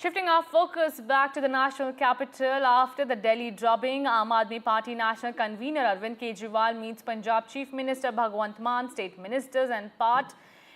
Shifting our focus back to the national capital, after the Delhi drubbing, Aam Aadmi Party national convener Arvind Kejriwal meets Punjab Chief Minister Bhagwant Mann, state ministers and party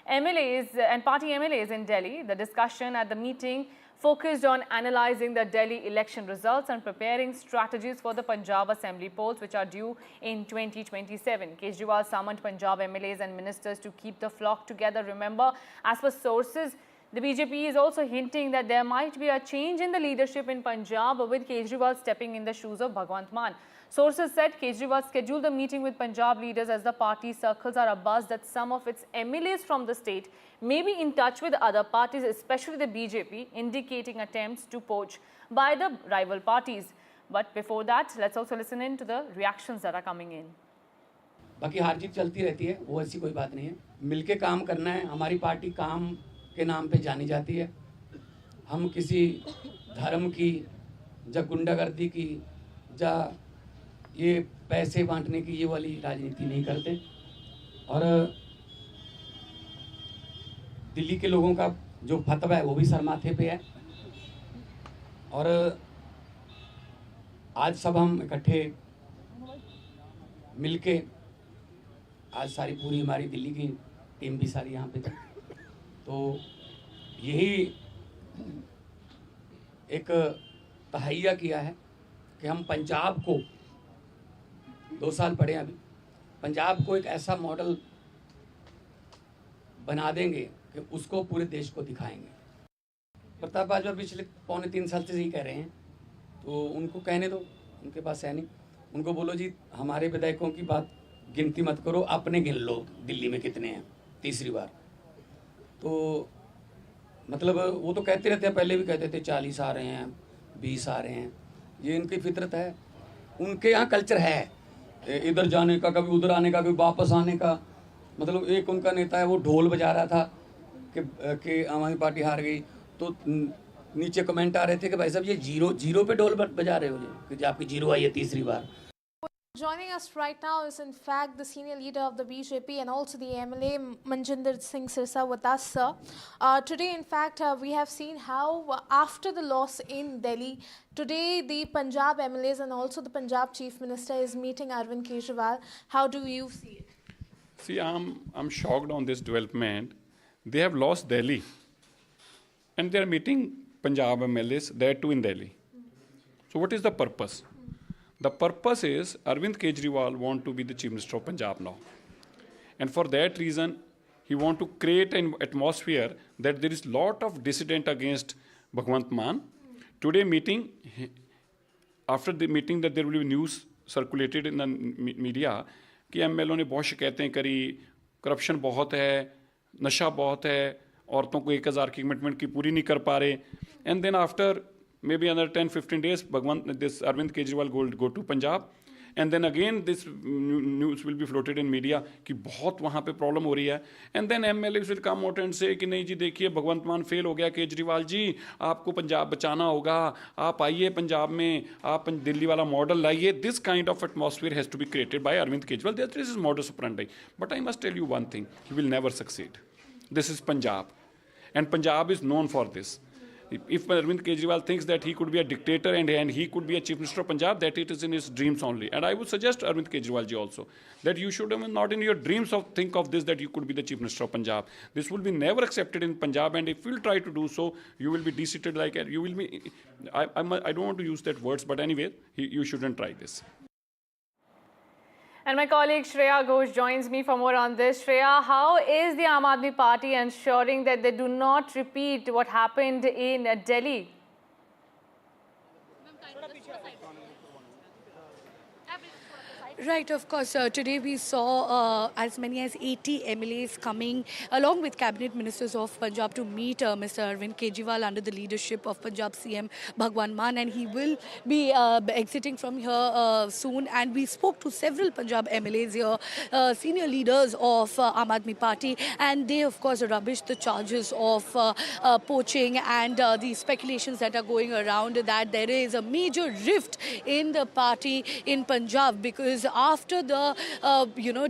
MLAs in Delhi. The discussion at the meeting focused on analysing the Delhi election results and preparing strategies for the Punjab Assembly polls, which are due in 2027. Kejriwal summoned Punjab MLAs and ministers to keep the flock together. Remember, as per sources, the BJP is also hinting that there might be a change in the leadership in Punjab, with Kejriwal stepping in the shoes of Bhagwant Mann. Sources said Kejriwal scheduled a meeting with Punjab leaders as the party circles are abuzz that some of its MLAs from the state may be in touch with other parties, especially the BJP, indicating attempts to poach by the rival parties. But before that, let's also listen in to the reactions that are coming in. बाकी हार जीत चलती रहती है, वो ऐसी कोई बात नहीं है। मिलके काम करना है। हमारी पार्टी काम के नाम पे जानी जाती है। हम किसी धर्म की या गुंडागर्दी की या ये पैसे बांटने की ये वाली राजनीति नहीं करते। और दिल्ली के लोगों का जो फतवा है वो भी सर माथे पे है। और आज सब हम इकट्ठे मिलके, आज सारी पूरी हमारी दिल्ली की टीम भी सारी यहाँ पे थी, तो यही एक तहैया किया है कि हम पंजाब को 2 साल पढ़े अभी, पंजाब को एक ऐसा मॉडल बना देंगे कि उसको पूरे देश को दिखाएंगे। प्रताप बाजवा पिछले 2.25 साल से यही कह रहे हैं, तो उनको कहने दो, उनके पास है नहीं। उनको बोलो जी हमारे विधायकों की बात गिनती मत करो, अपने गिन लो दिल्ली में कितने हैं तीसरी बार। तो मतलब वो तो कहते रहते हैं, पहले भी कहते थे 40 आ रहे हैं, 20 आ रहे हैं, ये इनकी फितरत है। उनके यहाँ कल्चर है इधर जाने का, कभी उधर आने का, कभी वापस आने का। मतलब एक उनका नेता है, वो ढोल बजा रहा था कि आम आदमी पार्टी हार गई, तो नीचे कमेंट आ रहे थे कि भाई साहब ये जीरो पे ढोल बजा रहे हो कि आपकी जीरो आई है तीसरी बार। Joining us right now is in fact the senior leader of the BJP and also the MLA Manjinder Singh Sirsa with us, sir. Today in fact we have seen how after the loss in Delhi, today the Punjab MLAs and also the Punjab Chief Minister is meeting Arvind Kejriwal. How do you see it? See, I'm shocked on this development. They have lost Delhi and they are meeting Punjab MLAs there too in Delhi. So what is the purpose? The purpose is Arvind Kejriwal want to be the Chief Minister of Punjab now. And for that reason, he want to create an atmosphere that there is lot of dissident against Bhagwant Mann. Today meeting, after the meeting that there will be news circulated in the media कि MLA ने बहुत शिकायतें करी, corruption बहुत है, नशा बहुत है, औरतों को 1000 की कमिटमेंट की पूरी नहीं कर पा रहे. And then after maybe another 10-15 days, this Arvind Kejriwal go to Punjab, and then again this news will be floated in media कि बहुत वहाँ पे प्रॉब्लम हो रही है. And then MLAs will come out and say कि नहीं जी देखिए भगवंत मान फेल हो गया, केजरीवाल जी आपको पंजाब बचाना होगा, आप आइए पंजाब में, आप दिल्ली वाला मॉडल लाइए. This kind of atmosphere has to be created by Arvind Kejriwal. This is modus operandi. But I must tell you one thing, he will never succeed. This is Punjab, and Punjab is known for this. If Arvind Kejriwal thinks that he could be a dictator and he could be a Chief Minister of Punjab, that it is in his dreams only. And I would suggest Arvind Kejriwal ji also that you should not in your dreams think of this, that you could be the Chief Minister of Punjab. This will be never accepted in Punjab, and if you will try to do so, you will be deseated like you will be. I don't want to use that words, but anyway, you shouldn't try this. And my colleague Shreya Ghosh joins me for more on this. Shreya, how is the Aam Aadmi Party ensuring that they do not repeat what happened in Delhi? Right, of course. Today we saw as many as 80 MLAs coming along with cabinet ministers of Punjab to meet Mr. Arvind Kejriwal under the leadership of Punjab CM Bhagwant Mann, and he will be exiting from here soon. And we spoke to several Punjab MLAs here, senior leaders of Aam Aadmi Party, and they of course rubbished the charges of poaching and the speculations that are going around that there is a major rift in the party in Punjab because after the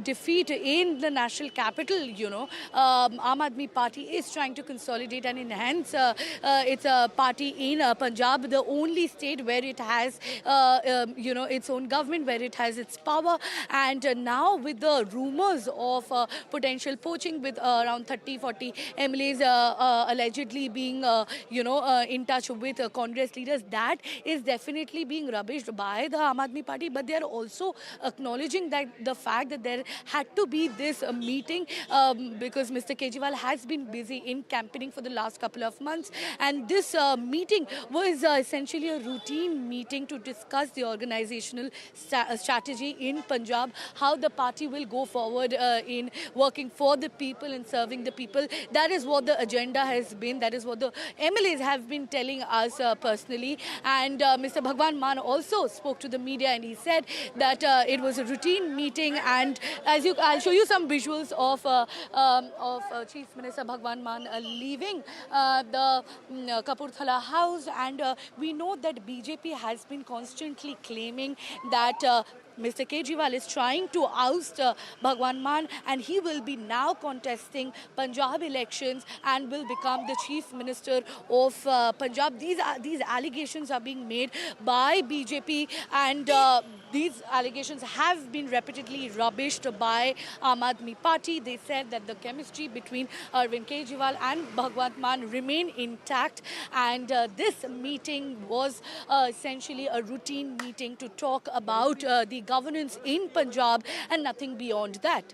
defeat in the national capital, Aam Aadmi Party is trying to consolidate and enhance its party in Punjab, the only state where it has its own government, where it has its power. And now with the rumors of potential poaching with around 30-40 MLAs allegedly being in touch with Congress leaders, that is definitely being rubbished by the Aam Aadmi Party. But they are also acknowledging that the fact that there had to be this meeting because Mr. Kejriwal has been busy in campaigning for the last couple of months, and this meeting was essentially a routine meeting to discuss the organizational strategy in Punjab, how the party will go forward in working for the people and serving the people. That is what the agenda has been. That is what the MLAs have been telling us personally. And Mr. Bhagwan Mann also spoke to the media, and he said that it was a routine meeting. And I'll show you some visuals of Chief Minister Bhagwan Mann leaving the Kapurthala House. And we know that BJP has been constantly claiming that Mr. Kejriwal is trying to oust Bhagwan Mann, and he will be now contesting Punjab elections and will become the Chief Minister of Punjab. These allegations are being made by BJP, and these allegations have been repeatedly rubbished by Aam Aadmi Party. They said that the chemistry between Arvind Kejriwal and Bhagwan Mann remain intact, and this meeting was essentially a routine meeting to talk about the governance in Punjab and nothing beyond that.